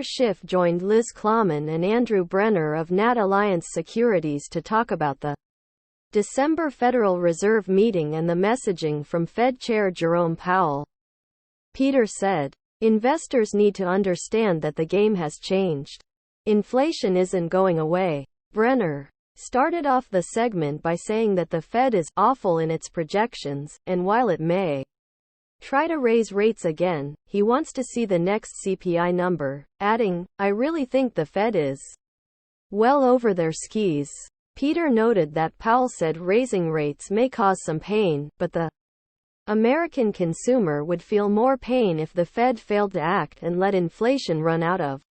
Schiff joined Liz Claman and Andrew Brenner of NatAlliance Securities to talk about the December Federal Reserve meeting and the messaging from Fed Chair Jerome Powell. Peter said, "Investors need to understand that the game has changed. Inflation isn't going away." Brenner started off the segment by saying that the Fed is awful in its projections, and while it may try to raise rates again, he wants to see the next CPI number, adding, "I really think the Fed is well over their skis." Peter noted that Powell said raising rates may cause some pain, but the American consumer would feel more pain if the Fed failed to act and let inflation run out of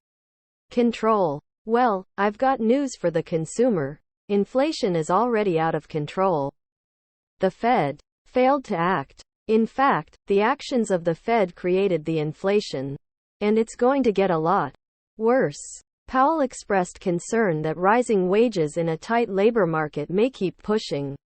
control. "Well, I've got news for the consumer. Inflation is already out of control. The Fed failed to act. In fact, the actions of the Fed created the inflation. And it's going to get a lot worse." Powell expressed concern that rising wages in a tight labor market may keep pushing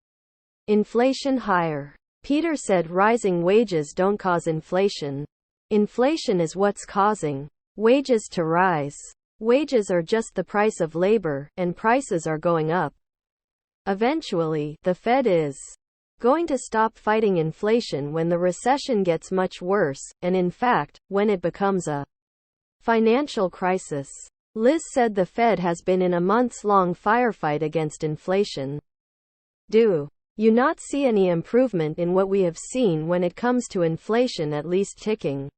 inflation higher. Peter said rising wages don't cause inflation. Inflation is what's causing wages to rise. Wages are just the price of labor, and prices are going up. Eventually, the Fed is going to stop fighting inflation when the recession gets much worse, and in fact, when it becomes a financial crisis. Liz said the Fed has been in a months-long firefight against inflation. "Do you not see any improvement in what we have seen when it comes to inflation at least ticking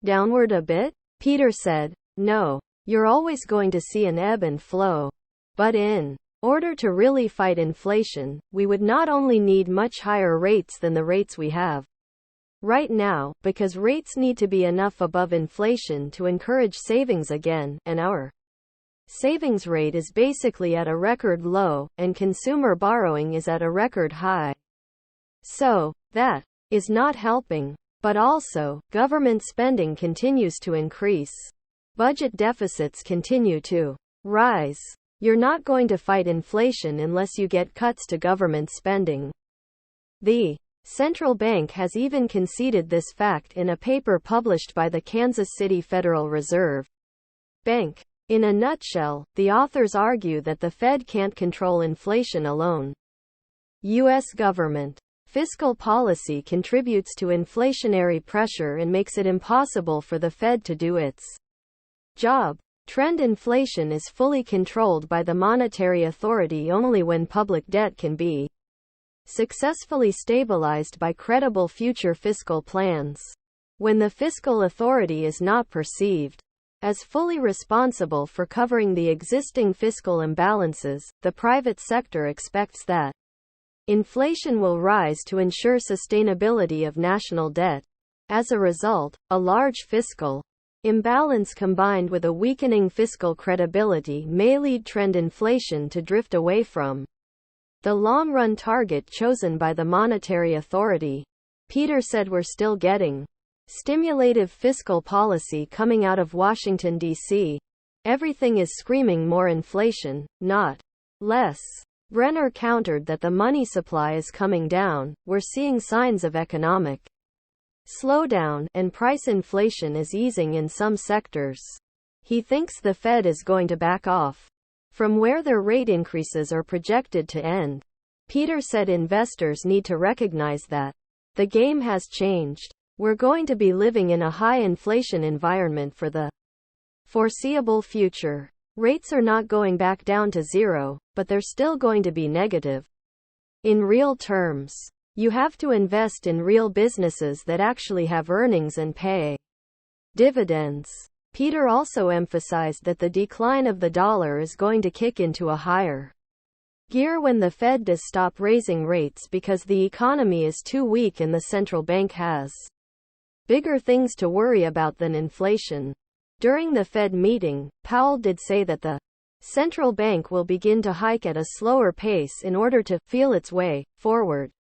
downward a bit?" Peter said, "No. You're always going to see an ebb and flow. But in order to really fight inflation, we would not only need much higher rates than the rates we have right now, because rates need to be enough above inflation to encourage savings again, and our savings rate is basically at a record low, and consumer borrowing is at a record high. So, that is not helping. But also, government spending continues to increase. Budget deficits continue to rise. You're not going to fight inflation unless you get cuts to government spending." The central bank has even conceded this fact in a paper published by the Kansas City Federal Reserve Bank. In a nutshell, the authors argue that the Fed can't control inflation alone. U.S. government fiscal policy contributes to inflationary pressure and makes it impossible for the Fed to do its job. Trend inflation is fully controlled by the monetary authority only when public debt can be successfully stabilized by credible future fiscal plans. When the fiscal authority is not perceived as fully responsible for covering the existing fiscal imbalances, the private sector expects that inflation will rise to ensure sustainability of national debt. As a result, a large fiscal imbalance combined with a weakening fiscal credibility may lead trend inflation to drift away from the long-run target chosen by the monetary authority. Peter said we're still getting stimulative fiscal policy coming out of Washington, D.C. Everything is screaming more inflation, not less. Brenner countered that the money supply is coming down, we're seeing signs of economic slowdown, and price inflation is easing in some sectors. He thinks the Fed is going to back off from where their rate increases are projected to end. Peter said investors need to recognize that the game has changed. We're going to be living in a high inflation environment for the foreseeable future. Rates are not going back down to zero, but they're still going to be negative. In real terms, you have to invest in real businesses that actually have earnings and pay dividends. Peter also emphasized that the decline of the dollar is going to kick into a higher gear when the Fed does stop raising rates because the economy is too weak and the central bank has bigger things to worry about than inflation. During the Fed meeting, Powell did say that the central bank will begin to hike at a slower pace in order to feel its way forward.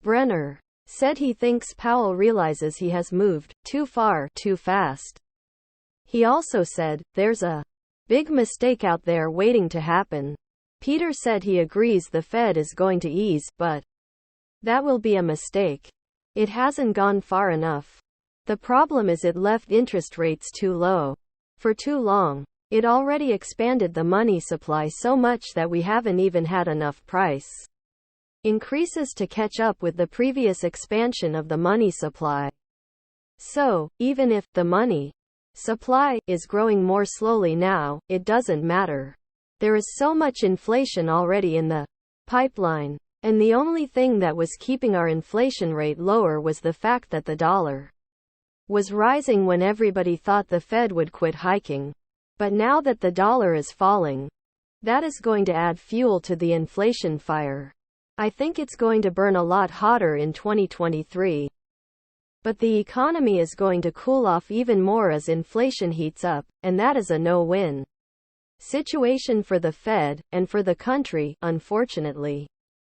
Brenner said he thinks Powell realizes he has moved too far, too fast. He also said, "There's a big mistake out there waiting to happen." Peter said he agrees the Fed is going to ease, but that will be a mistake. It hasn't gone far enough. The problem is it left interest rates too low. for too long. It already expanded the money supply so much that we haven't even had enough price increases to catch up with the previous expansion of the money supply. So, even if the money supply is growing more slowly now, it doesn't matter. There is so much inflation already in the pipeline. And the only thing that was keeping our inflation rate lower was the fact that the dollar was rising when everybody thought the Fed would quit hiking. But now that the dollar is falling, that is going to add fuel to the inflation fire. I think it's going to burn a lot hotter in 2023. But the economy is going to cool off even more as inflation heats up, and that is a no-win situation for the Fed, and for the country, unfortunately.